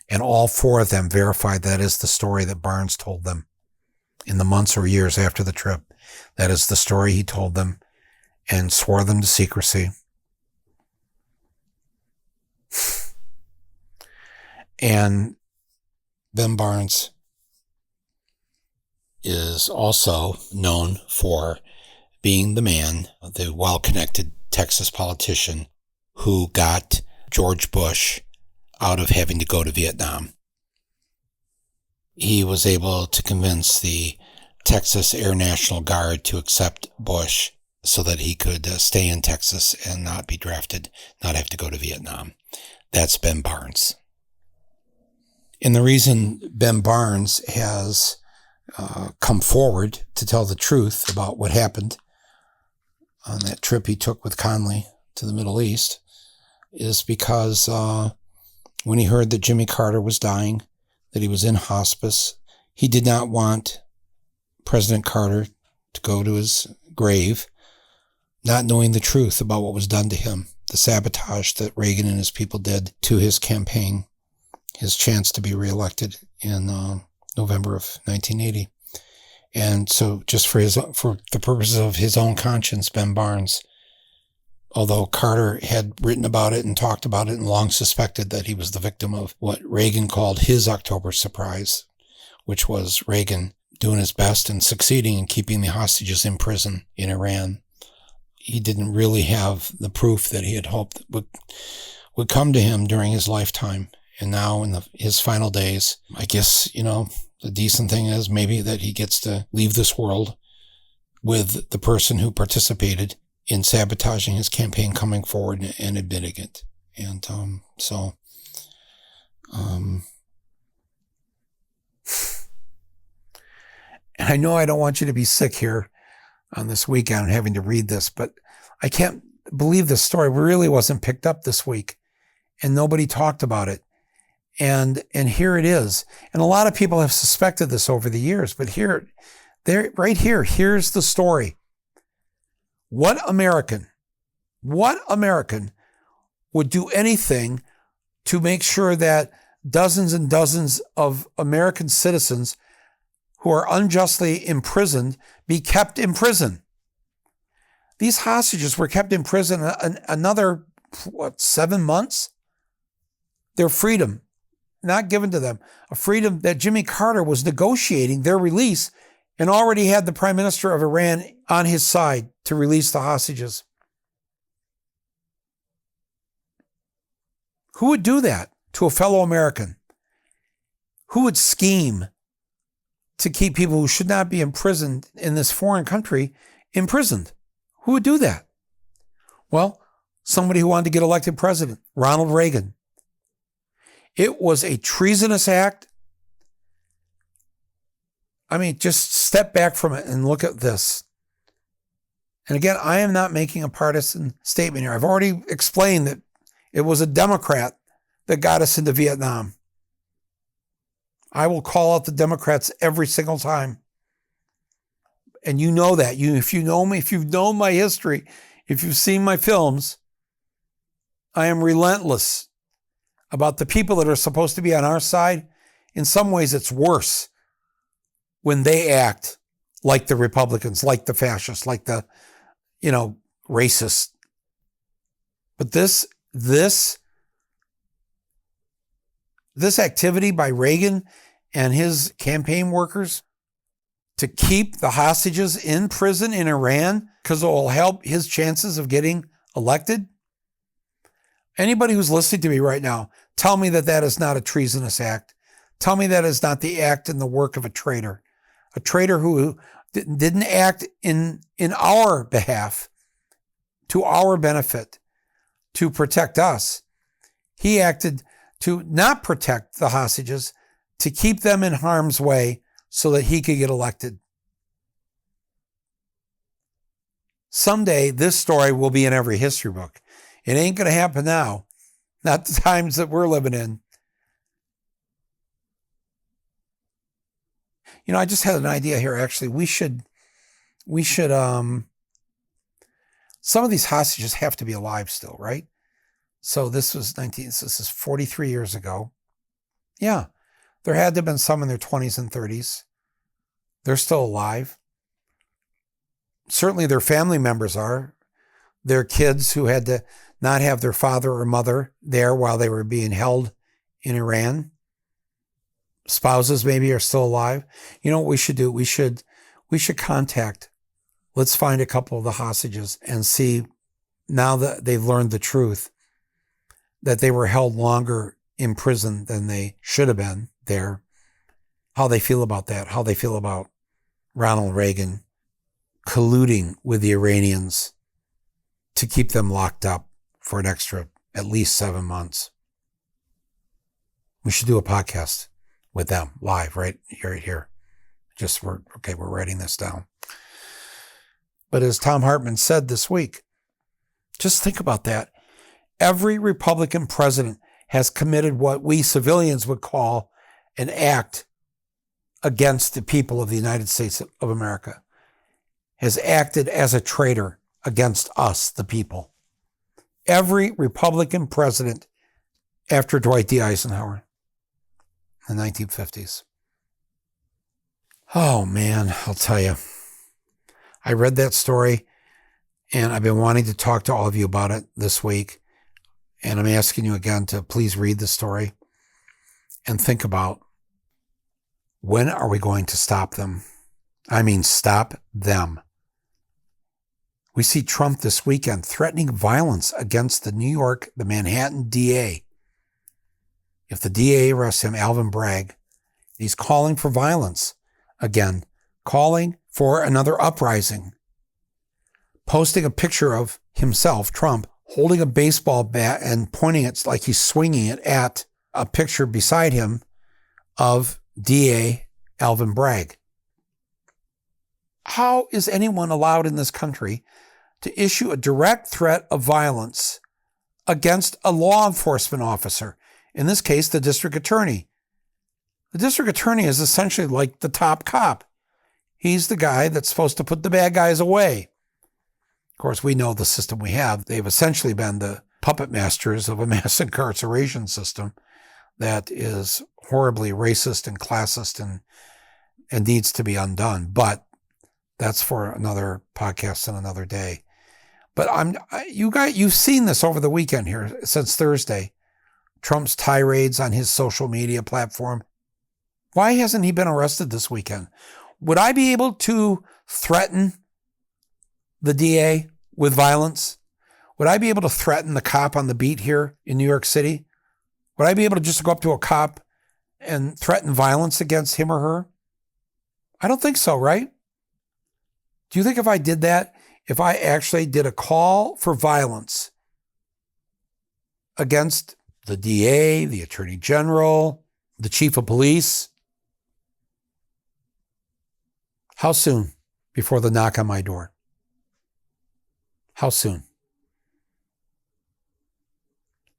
And all 4 of them verified that is the story that Barnes told them in the months or years after the trip. That is the story he told them and swore them to secrecy. And Ben Barnes is also known for being the man, the well-connected Texas politician who got George Bush out of having to go to Vietnam. He was able to convince the Texas Air National Guard to accept Bush so that he could stay in Texas and not be drafted, not have to go to Vietnam. That's Ben Barnes. And the reason Ben Barnes has come forward to tell the truth about what happened on that trip he took with Conley to the Middle East is because when he heard that Jimmy Carter was dying, that he was in hospice, he did not want President Carter to go to his grave not knowing the truth about what was done to him, the sabotage that Reagan and his people did to his campaign, his chance to be reelected in November of 1980. And so just for the purposes of his own conscience, Ben Barnes, although Carter had written about it and talked about it and long suspected that he was the victim of what Reagan called his October surprise, which was Reagan doing his best and succeeding in keeping the hostages in prison in Iran. He didn't really have the proof that he had hoped would come to him during his lifetime. And now in his final days, I guess, the decent thing is maybe that he gets to leave this world with the person who participated in sabotaging his campaign coming forward and admitting it. And and I know I don't want you to be sick here on this weekend having to read this, but I can't believe this story really wasn't picked up this week and nobody talked about it. And here it is. And a lot of people have suspected this over the years, but right here, here's the story. What American would do anything to make sure that dozens and dozens of American citizens who are unjustly imprisoned be kept in prison? These hostages were kept in prison another, 7 months? Their freedom not given to them, a freedom that Jimmy Carter was negotiating their release and already had the Prime Minister of Iran on his side to release the hostages. Who would do that to a fellow American? Who would scheme to keep people who should not be imprisoned in this foreign country imprisoned? Who would do that? Well, somebody who wanted to get elected president, Ronald Reagan. It was a treasonous act. I mean, just step back from it and look at this. And again, I am not making a partisan statement here. I've already explained that it was a Democrat that got us into Vietnam. I will call out the Democrats every single time. And you know that. If you know me, if you've known my history, if you've seen my films, I am relentless about the people that are supposed to be on our side. In some ways, it's worse when they act like the Republicans, like the fascists, like the, racists. But this activity by Reagan and his campaign workers to keep the hostages in prison in Iran because it will help his chances of getting elected. Anybody who's listening to me right now, tell me that is not a treasonous act. Tell me that is not the act and the work of a traitor who didn't act in our behalf, to our benefit, to protect us. He acted to not protect the hostages, to keep them in harm's way so that he could get elected. Someday, this story will be in every history book. It ain't going to happen now. Not the times that we're living in. I just had an idea here, actually. We should we should, some of these hostages have to be alive still, right? So this is 43 years ago. Yeah, there had to have been some in their 20s and 30s. They're still alive. Certainly their family members are. Their kids who had to not have their father or mother there while they were being held in Iran. Spouses maybe are still alive. You know what we should do? We should contact. Let's find a couple of the hostages and see, now that they've learned the truth, that they were held longer in prison than they should have been there, how they feel about that, how they feel about Ronald Reagan colluding with the Iranians to keep them locked up for an extra at least 7 months. We should do a podcast with them live right here. We're writing this down. But as Thom Hartmann said this week, just think about that. Every Republican president has committed what we civilians would call an act against the people of the United States of America, has acted as a traitor against us, the people. Every Republican president after Dwight D. Eisenhower in the 1950s. Oh man, I'll tell you. I read that story and I've been wanting to talk to all of you about it this week. And I'm asking you again to please read the story and think about, when are we going to stop them? I mean, stop them. We see Trump this weekend threatening violence against the Manhattan DA. If the DA arrests him, Alvin Bragg, he's calling for violence again, calling for another uprising, posting a picture of himself, Trump, holding a baseball bat and pointing it like he's swinging it at a picture beside him of DA Alvin Bragg. How is anyone allowed in this country to issue a direct threat of violence against a law enforcement officer? In this case, the district attorney. The district attorney is essentially like the top cop. He's the guy that's supposed to put the bad guys away. Of course, we know the system we have. They've essentially been the puppet masters of a mass incarceration system that is horribly racist and classist and needs to be undone. But that's for another podcast and another day. But you've seen this over the weekend here since Thursday. Trump's tirades on his social media platform. Why hasn't he been arrested this weekend? Would I be able to threaten the DA with violence? Would I be able to threaten the cop on the beat here in New York City? Would I be able to just go up to a cop and threaten violence against him or her? I don't think so, right? Do you think if I did that, if I actually did a call for violence against the DA, the Attorney General, the Chief of Police, how soon before the knock on my door? How soon?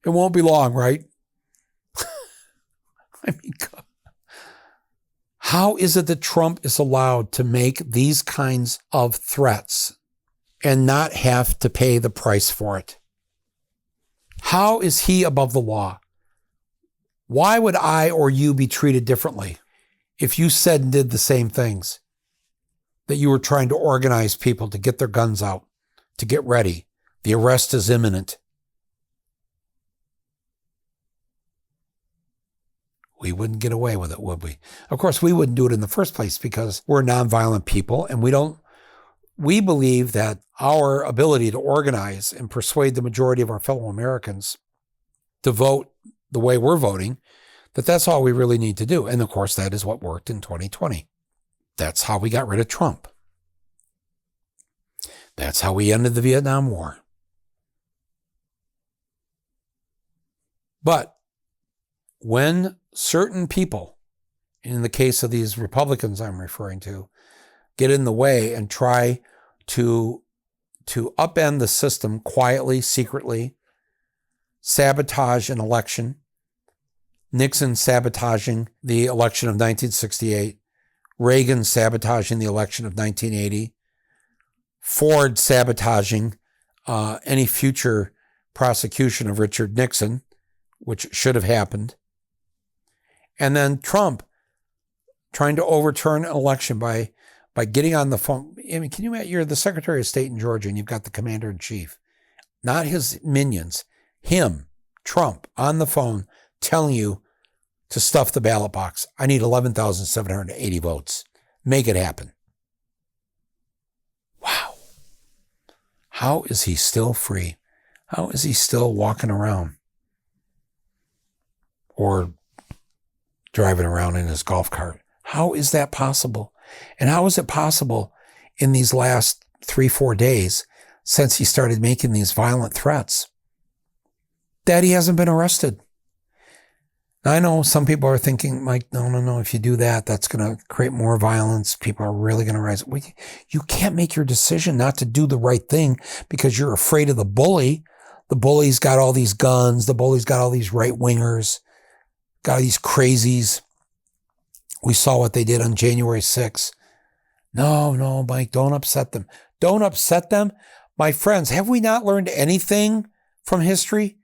It won't be long, right? I mean, God. How is it that Trump is allowed to make these kinds of threats and not have to pay the price for it? How is he above the law? Why would I or you be treated differently if you said and did the same things? That you were trying to organize people to get their guns out, to get ready. The arrest is imminent. We wouldn't get away with it, would we? Of course, we wouldn't do it in the first place because we're nonviolent people and we believe that our ability to organize and persuade the majority of our fellow Americans to vote the way we're voting, that's all we really need to do. And of course, that is what worked in 2020. That's how we got rid of Trump. That's how we ended the Vietnam War. But when certain people, in the case of these Republicans I'm referring to, get in the way and try to upend the system quietly, secretly, sabotage an election, Nixon sabotaging the election of 1968, Reagan sabotaging the election of 1980, Ford sabotaging any future prosecution of Richard Nixon, which should have happened. And then Trump trying to overturn an election by getting on the phone. I mean, can you imagine? You're the Secretary of State in Georgia and you've got the Commander-in-Chief, not his minions, him, Trump, on the phone telling you to stuff the ballot box. I need 11,780 votes. Make it happen. Wow. How is he still free? How is he still walking around or driving around in his golf cart? How is that possible? And how is it possible in these last 3-4 days since he started making these violent threats that he hasn't been arrested? Now, I know some people are thinking, Mike, no, if you do that, that's going to create more violence. People are really going to rise. You can't make your decision not to do the right thing because you're afraid of the bully. The bully's got all these guns. The bully's got all these right-wingers, got all these crazies. We saw what they did on January 6th. No, Mike, don't upset them. Don't upset them. My friends, have we not learned anything from history?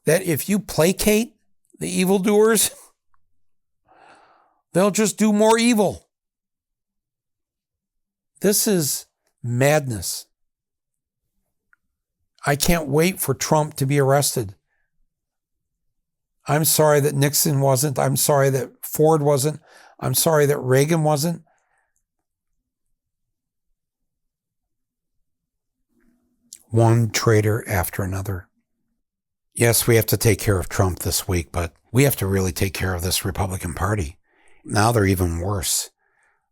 That if you placate the evildoers, they'll just do more evil. This is madness. I can't wait for Trump to be arrested. I'm sorry that Nixon wasn't. I'm sorry that Ford wasn't. I'm sorry that Reagan wasn't. One traitor after another. Yes, we have to take care of Trump this week, but we have to really take care of this Republican Party. Now they're even worse.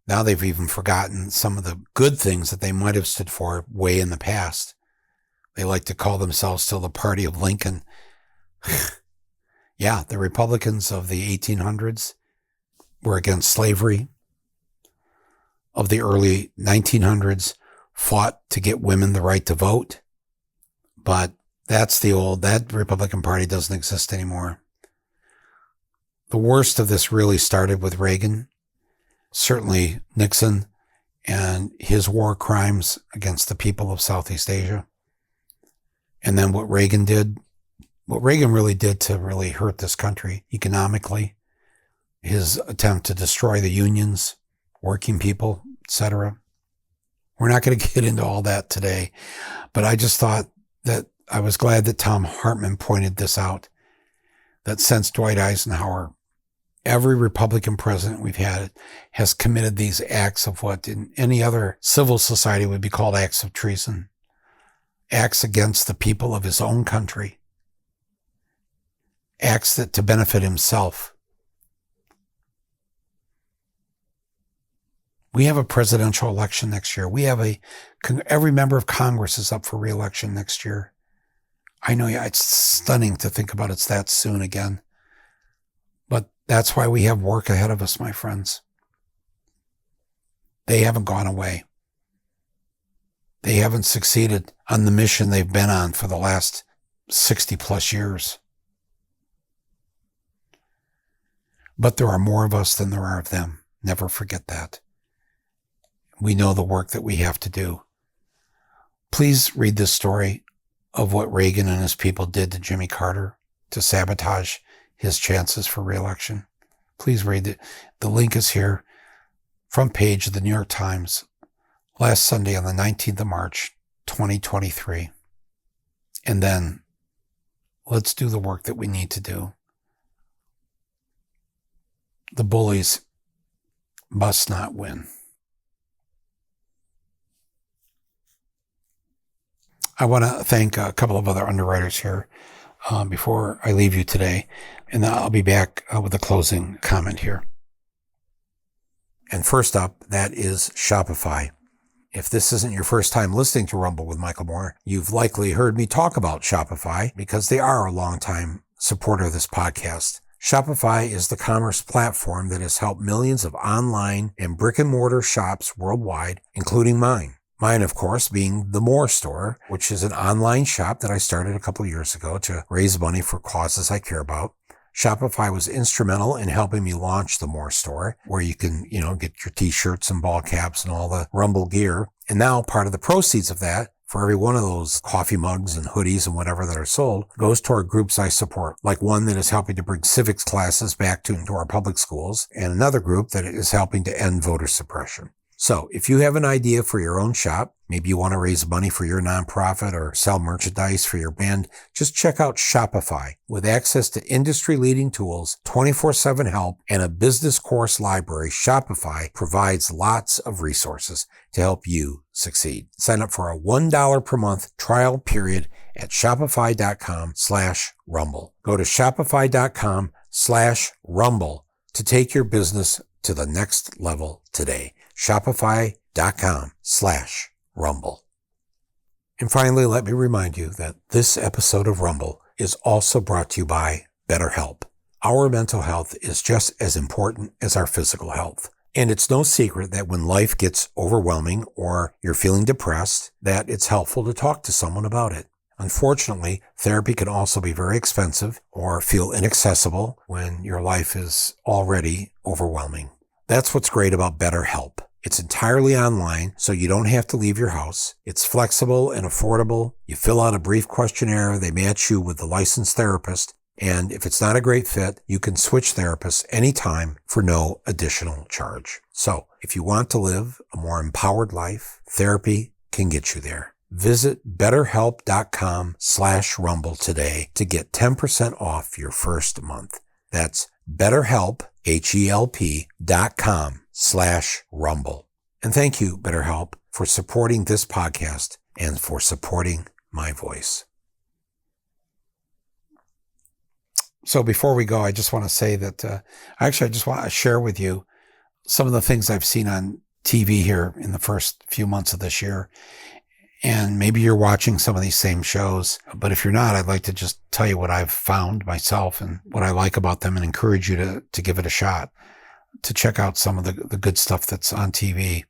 Now they've even forgotten some of the good things that they might have stood for way in the past. They like to call themselves still the party of Lincoln. Yeah, the Republicans of the 1800s were against slavery. Of the early 1900s, fought to get women the right to vote. But that Republican Party doesn't exist anymore. The worst of this really started with Reagan, certainly Nixon and his war crimes against the people of Southeast Asia. And then what Reagan really did to really hurt this country economically, his attempt to destroy the unions, working people, etc. We're not going to get into all that today, but I just thought that I was glad that Thom Hartmann pointed this out, that since Dwight Eisenhower, every Republican president we've had has committed these acts of what in any other civil society would be called acts of treason, acts against the people of his own country, acts that to benefit himself. We have a presidential election next year. Every member of Congress is up for re-election next year. I know, it's stunning to think about it's that soon again. But that's why we have work ahead of us, my friends. They haven't gone away. They haven't succeeded on the mission they've been on for the last 60 plus years. But there are more of us than there are of them. Never forget that. We know the work that we have to do. Please read this story of what Reagan and his people did to Jimmy Carter to sabotage his chances for re-election. Please read it. The link is here. Front page of the New York Times, last Sunday on the 19th of March, 2023. And then let's do the work that we need to do. The bullies must not win. I want to thank a couple of other underwriters here before I leave you today, and then I'll be back with a closing comment here. And first up, that is Shopify. If this isn't your first time listening to Rumble with Michael Moore, you've likely heard me talk about Shopify because they are a longtime supporter of this podcast. Shopify is the commerce platform that has helped millions of online and brick and mortar shops worldwide, including mine. Mine, of course, being the Moore Store, which is an online shop that I started a couple years ago to raise money for causes I care about. Shopify was instrumental in helping me launch the More Store, where you can, get your t-shirts and ball caps and all the Rumble gear. And now part of the proceeds of that, for every one of those coffee mugs and hoodies and whatever that are sold, goes toward groups I support, like one that is helping to bring civics classes back into our public schools, and another group that is helping to end voter suppression. So if you have an idea for your own shop, maybe you want to raise money for your nonprofit or sell merchandise for your band, just check out Shopify. With access to industry-leading tools, 24/7 help, and a business course library, Shopify provides lots of resources to help you succeed. Sign up for a $1 per month trial period at shopify.com/rumble. Go to shopify.com/rumble to take your business to the next level today. Shopify.com/rumble. And finally, let me remind you that this episode of Rumble is also brought to you by BetterHelp. Our mental health is just as important as our physical health. And it's no secret that when life gets overwhelming or you're feeling depressed, that it's helpful to talk to someone about it. Unfortunately, therapy can also be very expensive or feel inaccessible when your life is already overwhelming. That's what's great about BetterHelp. It's entirely online, so you don't have to leave your house. It's flexible and affordable. You fill out a brief questionnaire. They match you with a licensed therapist. And if it's not a great fit, you can switch therapists anytime for no additional charge. So if you want to live a more empowered life, therapy can get you there. Visit betterhelp.com/rumble today to get 10% off your first month. That's BetterHelp, HELP.com/rumble. And thank you, BetterHelp, for supporting this podcast and for supporting my voice. So before we go, I just want to say that I just want to share with you some of the things I've seen on TV here in the first few months of this year. And maybe you're watching some of these same shows, but if you're not, I'd like to just tell you what I've found myself and what I like about them and encourage you to give it a shot, to check out some of the good stuff that's on TV.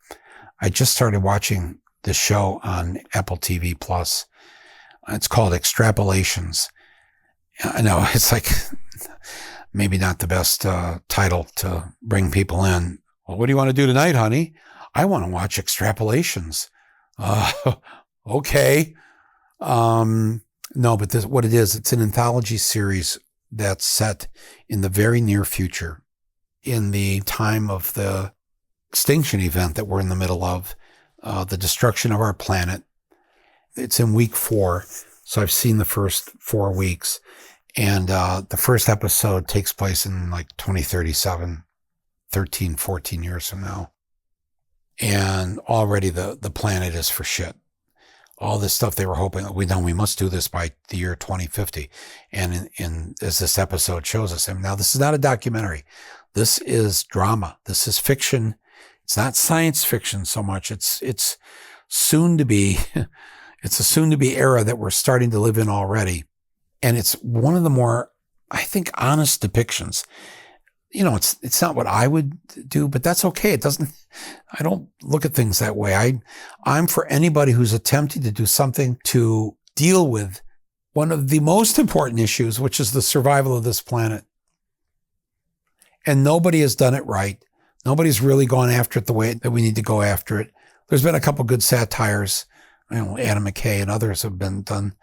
I just started watching this show on Apple TV Plus. It's called Extrapolations. I know it's like maybe not the best title to bring people in. Well, what do you want to do tonight, honey? I want to watch Extrapolations. Okay. No, but what it is, it's an anthology series that's set in the very near future, in the time of the extinction event that we're in the middle of, the destruction of our planet. It's in week 4. So I've seen the first 4 weeks, and the first episode takes place in like 2037, 13, 14 years from now. And already the planet is for shit. All this stuff they were hoping, we must do this by the year 2050. And as this episode shows us, and now this is not a documentary. This is drama. This is fiction. It's not science fiction so much. It's soon to be, it's a soon to be era that we're starting to live in already. And it's one of the more, I think, honest depictions. It's not what I would do, but that's okay. I don't look at things that way. I'm for anybody who's attempting to do something to deal with one of the most important issues, which is the survival of this planet. And nobody has done it right. Nobody's really gone after it the way that we need to go after it. There's been a couple good satires. Adam McKay and others have been done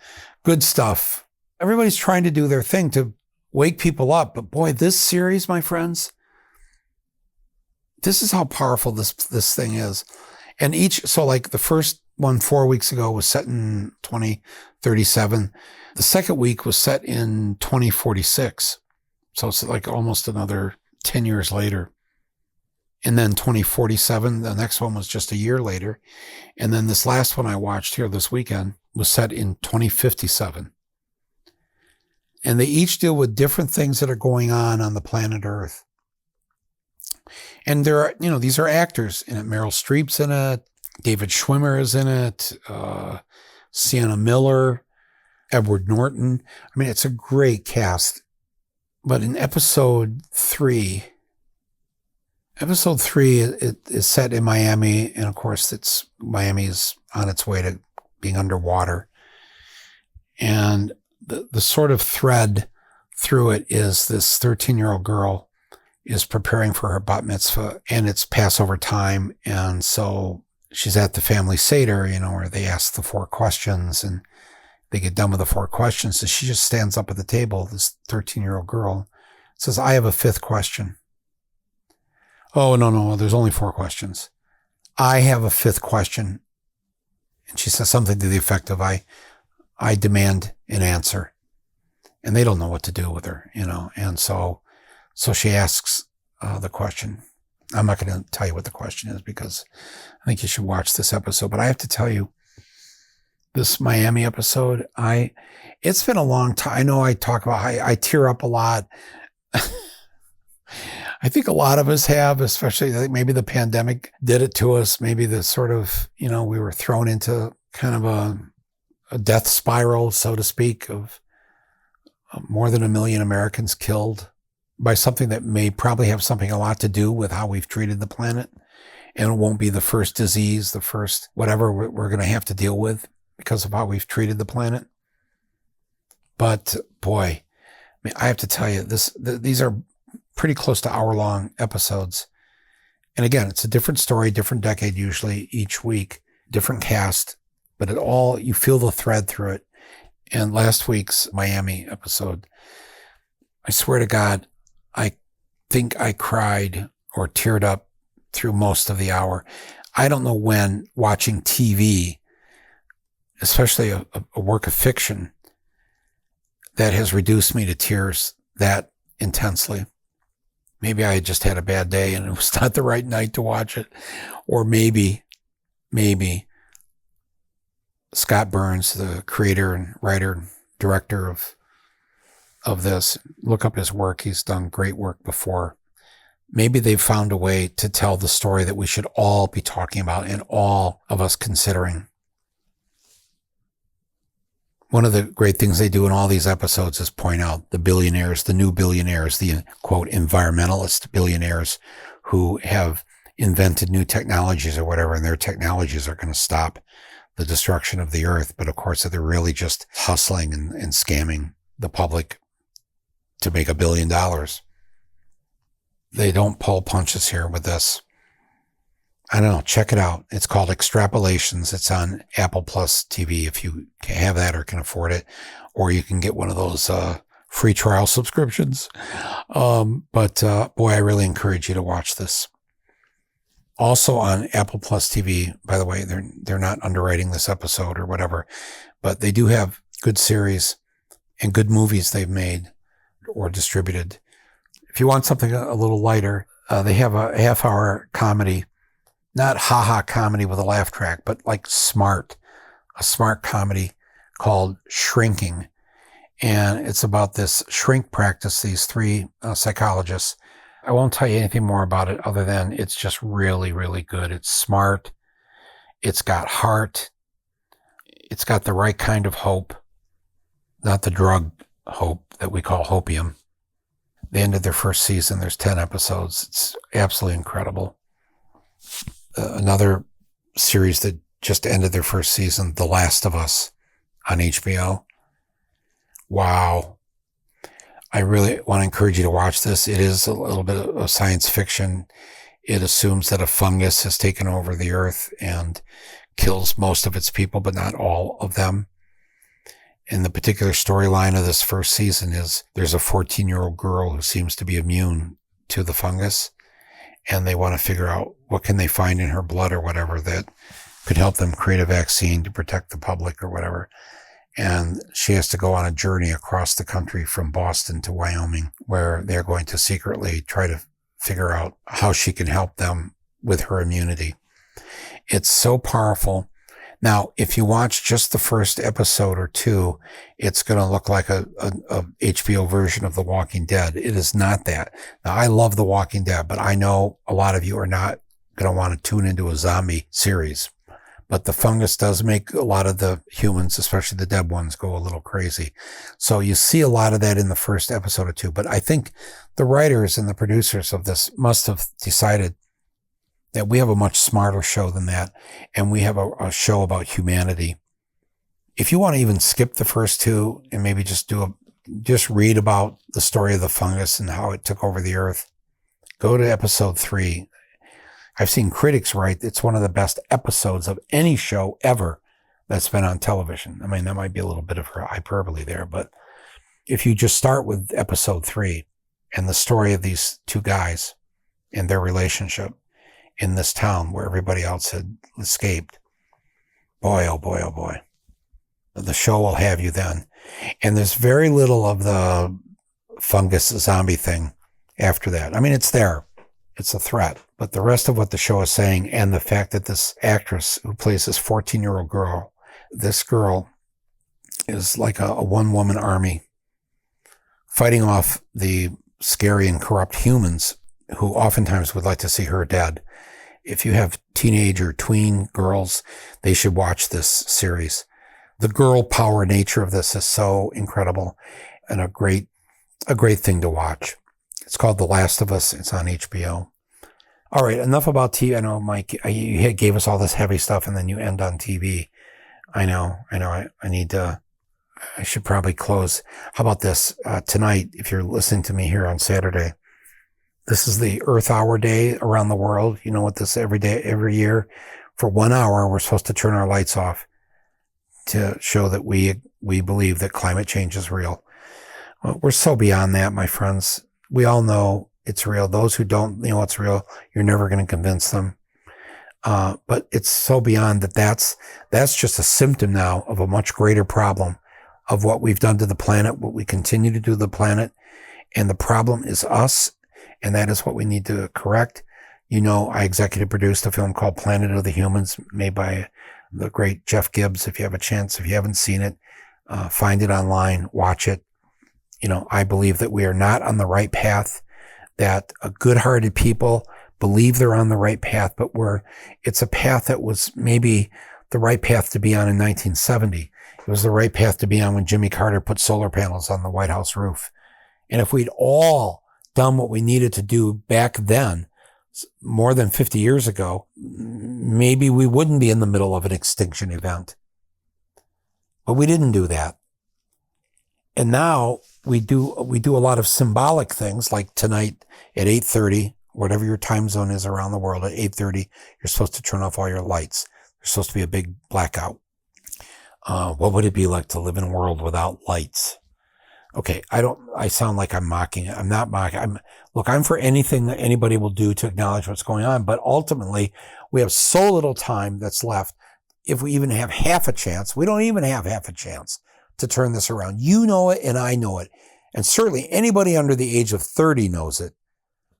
good stuff. Everybody's trying to do their thing to wake people up. But boy, this series, my friends, this is how powerful this thing is. And so like the first one 4 weeks ago was set in 2037. The second week was set in 2046. So it's like almost another 10 years later. And then 2047, the next one was just a year later. And then this last one I watched here this weekend was set in 2057. And they each deal with different things that are going on the planet Earth. And there are, these are actors in it. Meryl Streep's in it. David Schwimmer is in it. Sienna Miller, Edward Norton. I mean, it's a great cast. But in episode 3, it is set in Miami. And of course, Miami is on its way to being underwater. And the sort of thread through it is this 13-year-old girl is preparing for her bat mitzvah, and it's Passover time. And so she's at the family Seder, where they ask the 4 questions and they get done with the 4 questions. So she just stands up at the table, this 13-year-old girl, says, I have a 5th question. Oh, no, there's only 4 questions. I have a 5th question. And she says something to the effect of, I demand an answer. And they don't know what to do with her, And so she asks the question. I'm not going to tell you what the question is because I think you should watch this episode. But I have to tell you, this Miami episode, it's been a long time. I know I talk about, I tear up a lot. I think a lot of us have, especially I think maybe the pandemic did it to us. Maybe the sort of, we were thrown into kind of a death spiral, so to speak, of more than 1 million Americans killed by something that may probably have something a lot to do with how we've treated the planet. And it won't be the first disease, the first whatever we're going to have to deal with because of how we've treated the planet. But boy, I have to tell you, these are pretty close to hour-long episodes. And again, it's a different story, different decade usually each week, different cast, but you feel the thread through it. And last week's Miami episode, I swear to God, I think I cried or teared up through most of the hour. I don't know when watching TV, especially a work of fiction, that has reduced me to tears that intensely. Maybe I just had a bad day and it was not the right night to watch it. Or maybe Scott Burns, the creator and writer, director of this, look up his work. He's done great work before. Maybe they've found a way to tell the story that we should all be talking about and all of us considering. One of the great things they do in all these episodes is point out the billionaires, the new billionaires, the quote environmentalist billionaires who have invented new technologies or whatever, and their technologies are going to stop the destruction of the earth. But of course, they're really just hustling and scamming the public to make $1 billion. They don't pull punches here with this. I don't know. Check it out. It's called Extrapolations. It's on Apple Plus TV if you have that or can afford it, or you can get one of those free trial subscriptions. But boy, I really encourage you to watch this. Also on Apple Plus TV, by the way, they're not underwriting this episode or whatever, but they do have good series and good movies they've made or distributed. If you want something a little lighter, they have a half-hour comedy, not ha-ha comedy with a laugh track, but like a smart comedy called Shrinking. And it's about this shrink practice, these 3 psychologists. I won't tell you anything more about it other than it's just really, really good. It's smart. It's got heart. It's got the right kind of hope, not the drug hope that we call hopium. They ended their first season. There's 10 episodes. It's absolutely incredible. Another series that just ended their first season, The Last of Us on HBO. Wow. I really want to encourage you to watch this. It is a little bit of science fiction. It assumes that a fungus has taken over the earth and kills most of its people, but not all of them. And the particular storyline of this first season is there's a 14-year-old girl who seems to be immune to the fungus, and they want to figure out what can they find in her blood or whatever that could help them create a vaccine to protect the public or whatever. And she has to go on a journey across the country from Boston to Wyoming, where they're going to secretly try to figure out how she can help them with her immunity. It's so powerful. Now, if you watch just the first episode or 2, it's going to look like a HBO version of The Walking Dead. It is not that. Now, I love The Walking Dead, but I know a lot of you are not going to want to tune into a zombie series. But the fungus does make a lot of the humans, especially the dead ones, go a little crazy. So you see a lot of that in the first episode or 2. But I think the writers and the producers of this must have decided that we have a much smarter show than that, and we have a show about humanity. If you want to even skip the first 2 and maybe just do just read about the story of the fungus and how it took over the earth, go to episode 3. I've seen critics write it's one of the best episodes of any show ever that's been on television. I mean, that might be a little bit of hyperbole there, but if you just start with episode 3 and the story of these two guys and their relationship in this town where everybody else had escaped, boy, oh boy, oh boy. The show will have you then. And there's very little of the fungus zombie thing after that. I mean, it's there. It's a threat. But the rest of what the show is saying, and the fact that this actress who plays this 14-year-old girl, this girl is like a one-woman army fighting off the scary and corrupt humans who oftentimes would like to see her dead. If you have teenage or tween girls, they should watch this series. The girl power nature of this is so incredible and a great thing to watch. It's called The Last of Us. It's on HBO. All right, enough about TV. I know, Mike, you gave us all this heavy stuff and then you end on TV. I know. I should probably close. How about this? Tonight, if you're listening to me here on Saturday, this is the Earth Hour Day around the world. You know what this every year for 1 hour, we're supposed to turn our lights off to show that we believe that climate change is real. Well, we're so beyond that, my friends. We all know it's real. Those who don't know it's real, you're never going to convince them. But it's so beyond that. That's just a symptom now of a much greater problem of what we've done to the planet, what we continue to do to the planet. And the problem is us. And that is what we need to correct. You know, I executive produced a film called Planet of the Humans, made by the great Jeff Gibbs. If you have a chance, if you haven't seen it, find it online, watch it. You know, I believe that we are not on the right path, that good-hearted people believe they're on the right path, but it's a path that was maybe the right path to be on in 1970. It was the right path to be on when Jimmy Carter put solar panels on the White House roof. And if we'd all done what we needed to do back then, more than 50 years ago, maybe we wouldn't be in the middle of an extinction event. But we didn't do that. And now we do a lot of symbolic things, like tonight at 8:30, whatever your time zone is around the world, at 8:30, you're supposed to turn off all your lights. There's supposed to be a big blackout. What would it be like to live in a world without lights? Okay, I sound like I'm mocking it. I'm not mocking. I'm for anything that anybody will do to acknowledge what's going on. But ultimately, we have so little time that's left. If we even have half a chance, we don't even have half a chance to turn this around. You know it and I know it. And certainly anybody under the age of 30 knows it.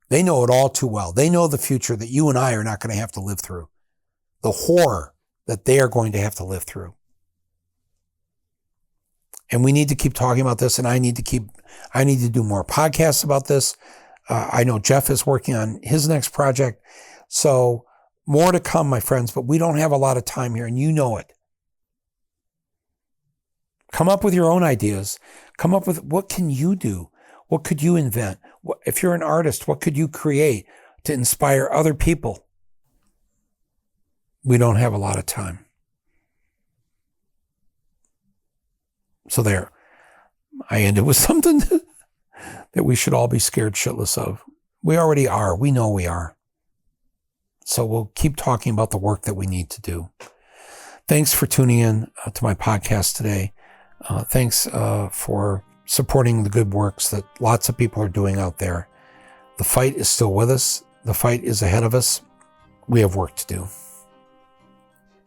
They know it all too well. They know the future that you and I are not going to have to live through. The horror that they are going to have to live through. And we need to keep talking about this, and I need to do more podcasts about this. I know Jeff is working on his next project. So more to come, my friends, but we don't have a lot of time here, and you know it. Come up with your own ideas. Come up with, what can you do? What could you invent? If you're an artist, what could you create to inspire other people? We don't have a lot of time. So there, I ended with something that we should all be scared shitless of. We already are. We know we are. So we'll keep talking about the work that we need to do. Thanks for tuning in to my podcast today. Thanks for supporting the good works that lots of people are doing out there. The fight is still with us. The fight is ahead of us. We have work to do.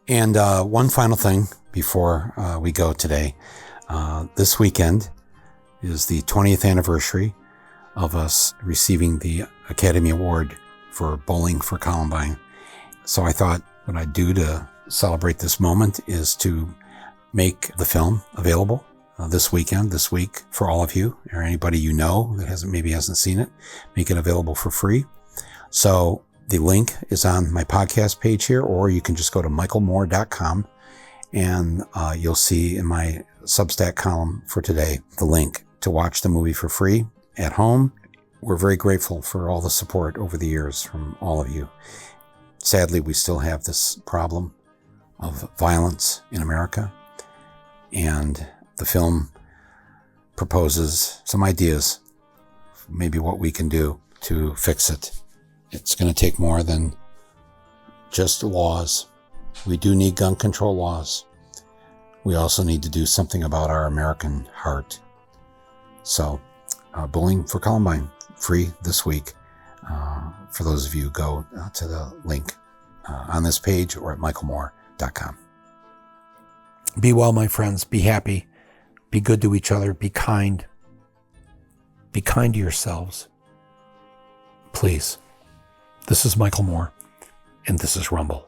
And one final thing before we go today. This weekend is the 20th anniversary of us receiving the Academy Award for Bowling for Columbine. So I thought what I'd do to celebrate this moment is to make the film available this week for all of you, or anybody you know that hasn't seen it. Make it available for free. So the link is on my podcast page here, or you can just go to michaelmoore.com and you'll see in my Substack column for today the link to watch the movie for free at home. We're very grateful for all the support over the years from all of you. Sadly, we still have this problem of violence in America, and the film proposes some ideas, maybe what we can do to fix it. It's going to take more than just laws. We do need gun control laws. We also need to do something about our American heart. So, Bullying for Columbine, free this week. For those of you, go to the link on this page or at michaelmoore.com. Be well, my friends. Be happy. Be good to each other. Be kind. Be kind to yourselves. Please. This is Michael Moore, and this is Rumble.